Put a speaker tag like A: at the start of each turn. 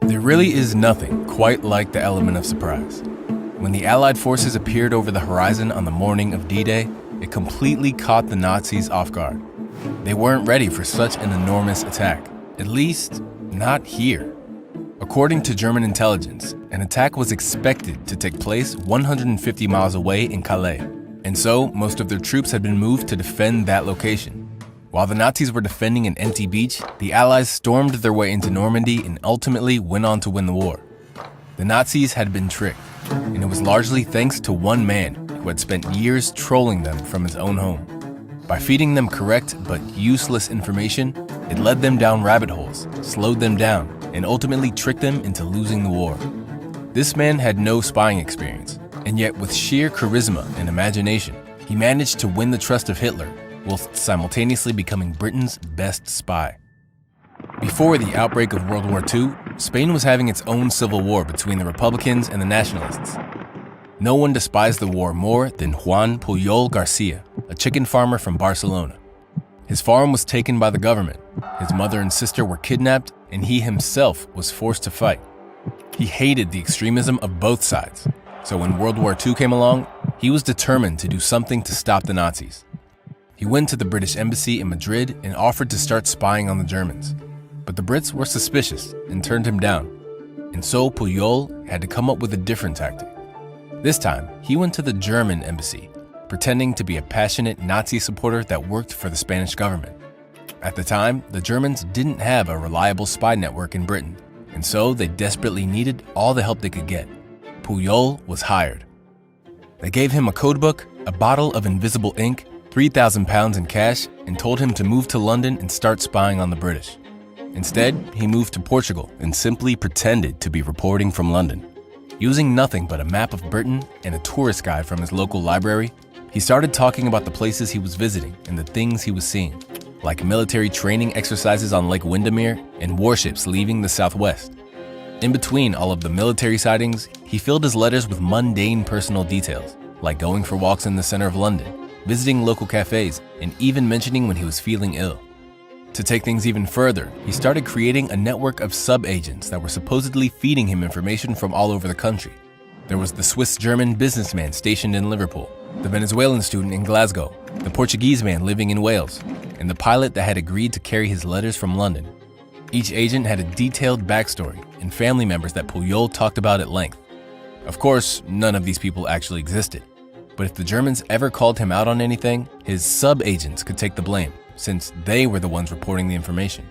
A: There really is nothing quite like the element of surprise. When the Allied forces appeared over the horizon on the morning of D-Day, it completely caught the Nazis off guard. They weren't ready for such an enormous attack, at least not here. According to German intelligence, an attack was expected to take place 150 miles away in Calais, and so most of their troops had been moved to defend that location. While the Nazis were defending an empty beach, the Allies stormed their way into Normandy and ultimately went on to win the war. The Nazis had been tricked, and it was largely thanks to one man who had spent years trolling them from his own home. By feeding them correct but useless information, it led them down rabbit holes, slowed them down, and ultimately tricked them into losing the war. This man had no spying experience, and yet with sheer charisma and imagination, he managed to win the trust of Hitler, whilst simultaneously becoming Britain's best spy. Before the outbreak of World War II, Spain was having its own civil war between the Republicans and the Nationalists. No one despised the war more than Juan Pujol García, a chicken farmer from Barcelona. His farm was taken by the government, his mother and sister were kidnapped, and he himself was forced to fight. He hated the extremism of both sides, so when World War II came along, he was determined to do something to stop the Nazis. He went to the British embassy in Madrid and offered to start spying on the Germans. But the Brits were suspicious and turned him down. And so Pujol had to come up with a different tactic. This time, he went to the German embassy, pretending to be a passionate Nazi supporter that worked for the Spanish government. At the time, the Germans didn't have a reliable spy network in Britain, and so they desperately needed all the help they could get. Pujol was hired. They gave him a codebook, a bottle of invisible ink, £3,000 in cash, and told him to move to London and start spying on the British. Instead, he moved to Portugal and simply pretended to be reporting from London. Using nothing but a map of Britain and a tourist guide from his local library, he started talking about the places he was visiting and the things he was seeing, like military training exercises on Lake Windermere and warships leaving the southwest. In between all of the military sightings, he filled his letters with mundane personal details, like going for walks in the center of London, visiting local cafes, and even mentioning when he was feeling ill. To take things even further, he started creating a network of sub-agents that were supposedly feeding him information from all over the country. There was the Swiss-German businessman stationed in Liverpool, the Venezuelan student in Glasgow, the Portuguese man living in Wales, and the pilot that had agreed to carry his letters from London. Each agent had a detailed backstory and family members that Pujol talked about at length. Of course, none of these people actually existed. But if the Germans ever called him out on anything, his sub-agents could take the blame, since they were the ones reporting the information.